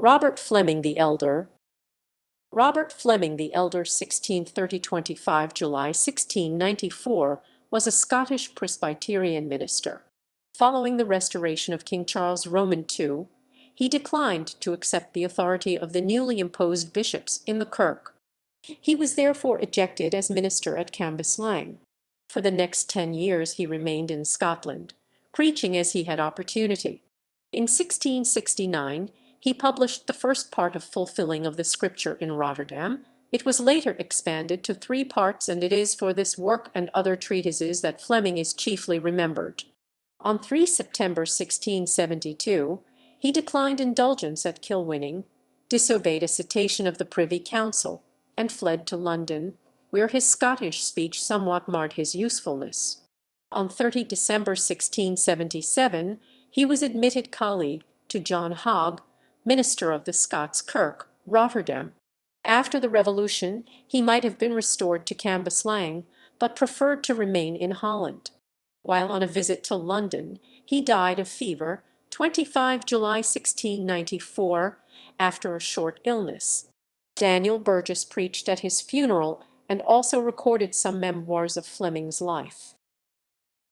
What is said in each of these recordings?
Robert Fleming the Elder. Robert Fleming the Elder 1630–25 July 1694 was a Scottish Presbyterian minister. Following the restoration of King Charles Roman II, he declined to accept the authority of the newly imposed bishops in the Kirk. He was therefore ejected as minister at Cambuslang. For the next 10 years he remained in Scotland, preaching as he had opportunity. In 1669 he published the first part of Fulfilling of the Scripture in Rotterdam. It was later expanded to 3 parts, and it is for this work and other treatises that Fleming is chiefly remembered. On 3 September 1672 he declined indulgence at Kilwinning, disobeyed a citation of the Privy Council, and fled to London, where his Scottish speech somewhat marred his usefulness. On 30 December 1677 he was admitted colleague to John Hog, minister of the Scots Kirk, Rotterdam. After the Revolution he might have been restored to Cambuslang, but preferred to remain in Holland. While on a visit to London he died of fever 25 July 1694, after a short illness. Daniel Burgess preached at his funeral and also recorded some memoirs of Fleming's life.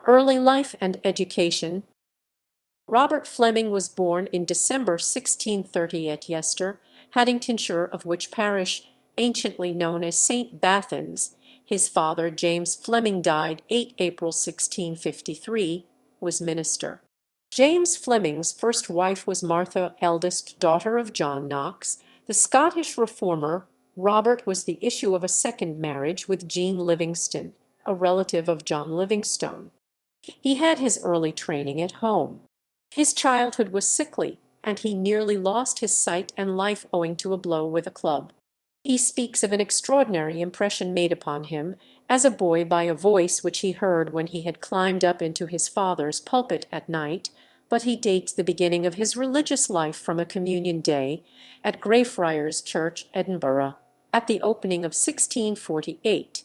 Early life and education. Robert Fleming was born in December 1630 at Yester, Haddingtonshire, of which parish, anciently known as St. Bathans. His father, James Fleming, died 8 April 1653, was minister. James Fleming's first wife was Martha, eldest daughter of John Knox, the Scottish reformer. Robert was the issue of a second marriage with Jean Livingston, a relative of John Livingstone. He had his early training at home. His childhood was sickly, and he nearly lost his sight and life owing to a blow with a club. He speaks of an extraordinary impression made upon him as a boy by a voice which he heard when he had climbed up into his father's pulpit at night, but he dates the beginning of his religious life from a communion day at Greyfriars Church, Edinburgh, at the opening of 1648.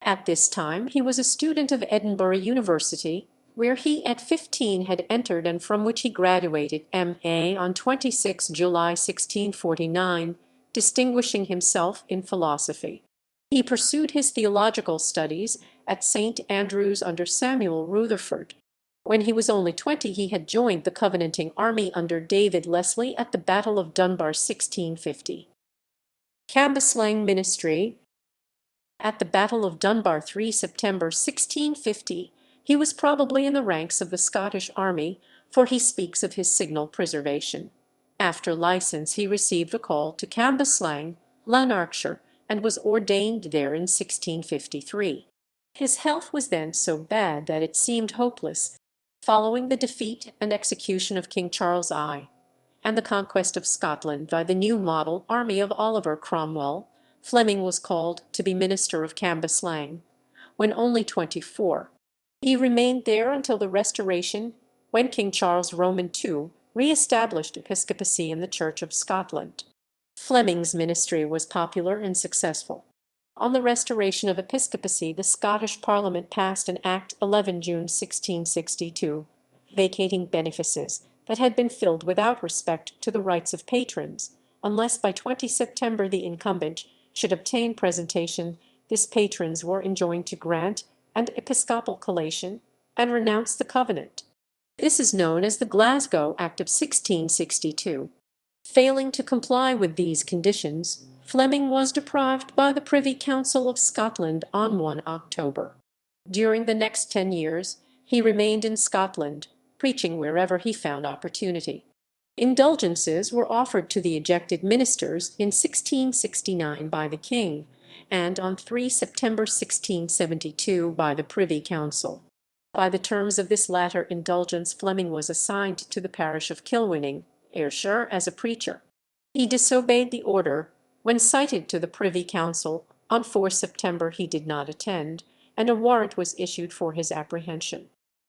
At this time he was a student of Edinburgh University, where he at 15 had entered and from which he graduated M.A. on 26 July 1649, distinguishing himself in philosophy. He pursued his theological studies at St. Andrews under Samuel Rutherford. When he was only 20 he had joined the Covenanting army under David Leslie at the Battle of Dunbar 1650. Cambuslang ministry. At the Battle of Dunbar 3 September 1650, he was probably in the ranks of the Scottish army, for he speaks of his signal preservation. After license he received a call to Cambuslang, Lanarkshire, and was ordained there in 1653. His health was then so bad that it seemed hopeless. Following the defeat and execution of King Charles I, and the conquest of Scotland by the new model army of Oliver Cromwell, Fleming was called to be minister of Cambuslang, when only 24. He remained there until the Restoration, when King Charles Roman II re-established episcopacy in the Church of Scotland. Fleming's ministry was popular and successful. On the restoration of episcopacy, the Scottish Parliament passed an Act 11 June 1662, vacating benefices that had been filled without respect to the rights of patrons, unless by 20 September the incumbent should obtain presentation. These patrons were enjoined to grant an episcopal collation and renounce the covenant. This is known as the Glasgow Act of 1662. Failing to comply with these conditions, Fleming was deprived by the Privy Council of Scotland on 1 October. During the next 10 years he remained in Scotland, preaching wherever he found opportunity. Indulgences were offered to the ejected ministers in 1669 by the king, and on 3 September 1672 by the Privy Council. By the terms of this latter indulgence Fleming was assigned to the parish of Kilwinning, Ayrshire, as a preacher. He disobeyed the order. When cited to the Privy Council on 4 September he did not attend, and a warrant was issued for his apprehension.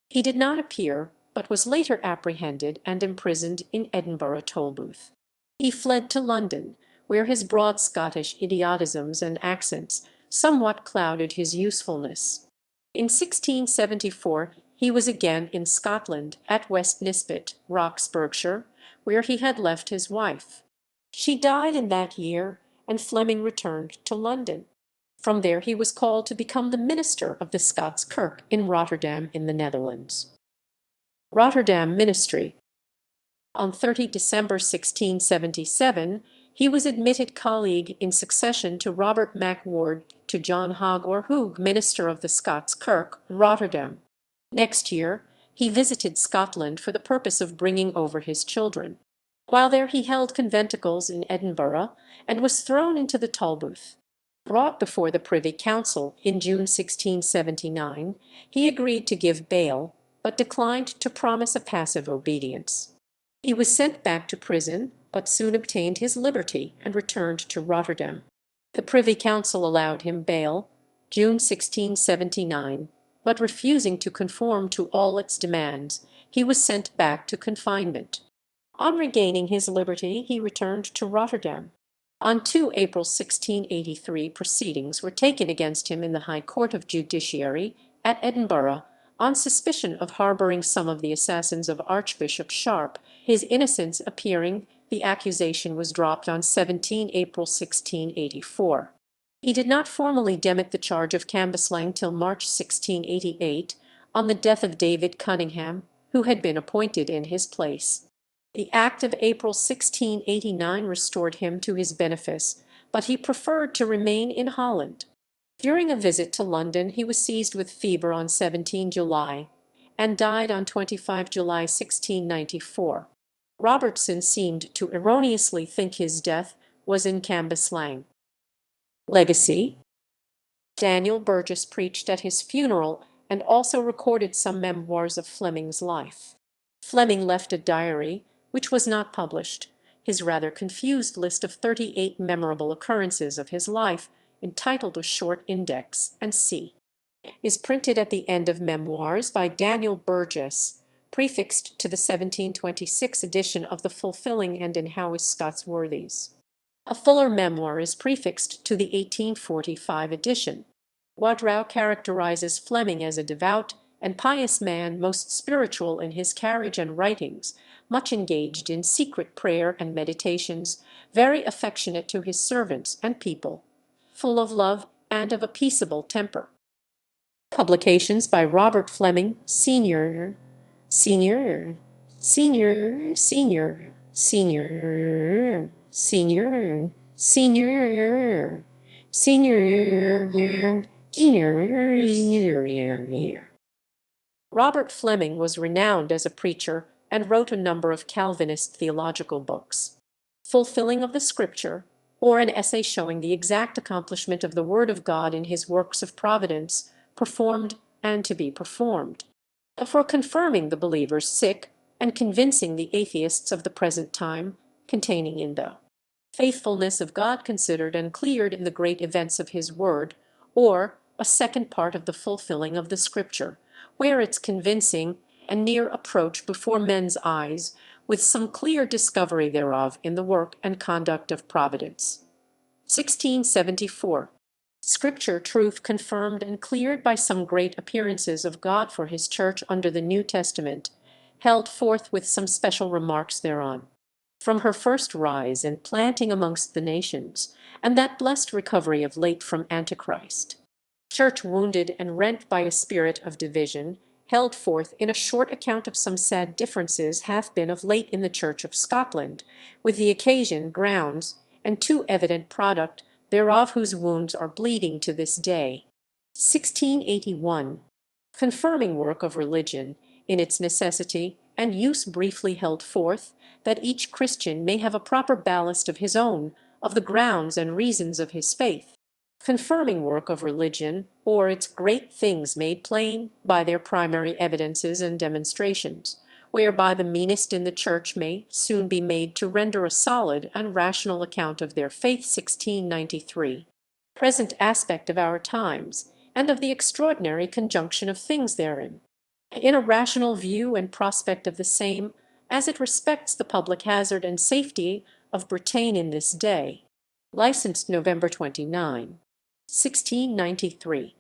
He did not appear, but was later apprehended and imprisoned in Edinburgh Tolbooth. He fled to London, where his broad Scottish idiotisms and accents somewhat clouded his usefulness. In 1674 he was again in Scotland, at West Nisbet, Roxburghshire, where he had left his wife. She died in that year, and Fleming returned to London. From there he was called to become the minister of the Scots Kirk in Rotterdam in the Netherlands. Rotterdam Ministry. On 30 December 1677, he was admitted colleague in succession to Robert Mac Ward to John Hog or Hug, minister of the Scots Kirk, Rotterdam. Next year, he visited Scotland for the purpose of bringing over his children. While there he held conventicles in Edinburgh, and was thrown into the Tolbooth. Brought before the Privy Council in June 1679, he agreed to give bail, but declined to promise a passive obedience. He was sent back to prison, but soon obtained his liberty and returned to Rotterdam. The Privy Council allowed him bail, June 1679, but refusing to conform to all its demands, he was sent back to confinement. On regaining his liberty, he returned to Rotterdam. On 2 April 1683 proceedings were taken against him in the High Court of Justiciary at Edinburgh on suspicion of harbouring some of the assassins of Archbishop Sharp. His innocence appearing, the accusation was dropped on 17 April 1684. He did not formally demit the charge of Cambuslang till March 1688, on the death of David Cunningham, who had been appointed in his place. The Act of April 1689 restored him to his benefice, but he preferred to remain in Holland. During a visit to London he was seized with fever on 17 July, and died on 25 July 1694. Robertson seemed to erroneously think his death was in Cambuslang. Legacy. Daniel Burgess preached at his funeral and also recorded some memoirs of Fleming's life. Fleming left a diary, which was not published. His rather confused list of 38 memorable occurrences of his life, entitled A Short Index, and c. is printed at the end of Memoirs by Daniel Burgess, prefixed to the 1726 edition of the Fulfilling and in How is Scots Worthies. A fuller memoir is prefixed to the 1845 edition. Wodrow characterizes Fleming as a devout and pious man, most spiritual in his carriage and writings, much engaged in secret prayer and meditations, very affectionate to his servants and people, full of love and of a peaceable temper. Publications by Robert Fleming, Sr., Sr., Sr., Sr., Sr., Sr., Sr., Senior. Robert Fleming was renowned as a preacher and wrote a number of Calvinist theological books. Fulfilling of the Scripture, or an essay showing the exact accomplishment of the Word of God in his works of providence, performed and to be performed. For confirming the believers sick and convincing the atheists of the present time, containing in the faithfulness of God considered and cleared in the great events of his word, or a second part of the fulfilling of the Scripture, where its convincing and near approach before men's eyes, with some clear discovery thereof in the work and conduct of providence. 1674. Scripture truth confirmed and cleared by some great appearances of God for his Church under the New Testament, held forth with some special remarks thereon. From her first rise and planting amongst the nations, and that blessed recovery of late from Antichrist. Church wounded and rent by a spirit of division, held forth in a short account of some sad differences hath been of late in the Church of Scotland, with the occasion, grounds, and too evident product thereof whose wounds are bleeding to this day. 1681. Confirming work of religion, in its necessity and use briefly held forth, that each Christian may have a proper ballast of his own, of the grounds and reasons of his faith. Confirming work of religion, or its great things made plain by their primary evidences and demonstrations, whereby the meanest in the Church may soon be made to render a solid and rational account of their faith. 1693. Present aspect of our times, and of the extraordinary conjunction of things therein, in a rational view and prospect of the same, as it respects the public hazard and safety of Britain in this day. Licensed November 29, 1693.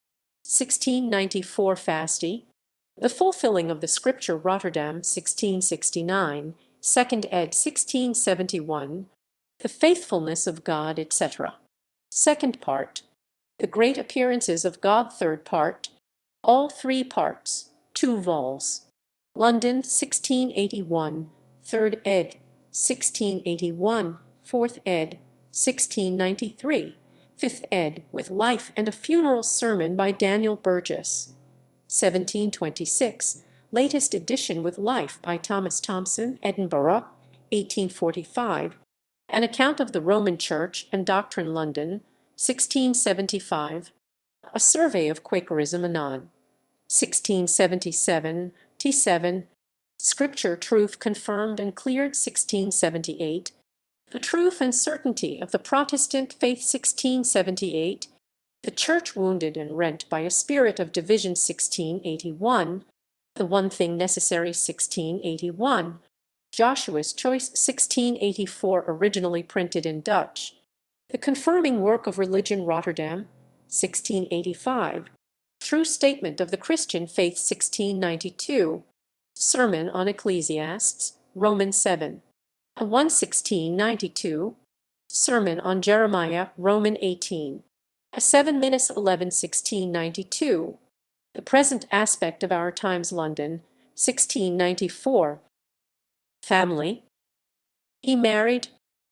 1694 Fasti. The Fulfilling of the Scripture, Rotterdam, 1669. Second ed. 1671. The faithfulness of God, etc. Second part. The great appearances of God, third part. All three parts, 2 vols. London, 1681, 3rd ed., 1681, 4th ed., 1693, 5th ed., with life and a funeral sermon by Daniel Burgess. 1726, latest edition with life by Thomas Thomson, Edinburgh, 1845, an account of the Roman Church and Doctrine, London, 1675, a survey of Quakerism anon, 1677, T7, Scripture Truth Confirmed and Cleared, 1678, The Truth and Certainty of the Protestant Faith, 1678, The Church Wounded and Rent by a Spirit of Division, 1681, The One Thing Necessary, 1681, Joshua's Choice, 1684, originally printed in Dutch, The Confirming Work of Religion, Rotterdam, 1685, True Statement of the Christian Faith, 1692, Sermon on Ecclesiastes, Romans 7, 1692, Sermon on Jeremiah, Roman 18, 7-11, 1692, The Present Aspect of Our Times, London, 1694, Family. He married.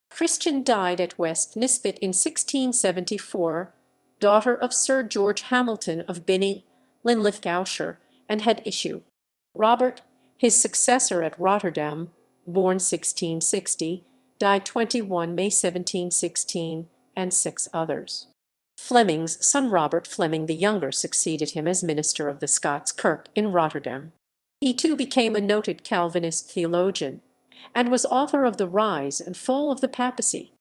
Christian died at West Nisbet in 1674, daughter of Sir George Hamilton of Binney, Linlithgowshire, and had issue. Robert, his successor at Rotterdam, born 1660, died 21 May 1716, and 6 others. Fleming's son Robert Fleming the Younger succeeded him as minister of the Scots Kirk in Rotterdam. He too became a noted Calvinist theologian, and was author of The Rise and Fall of the Papacy,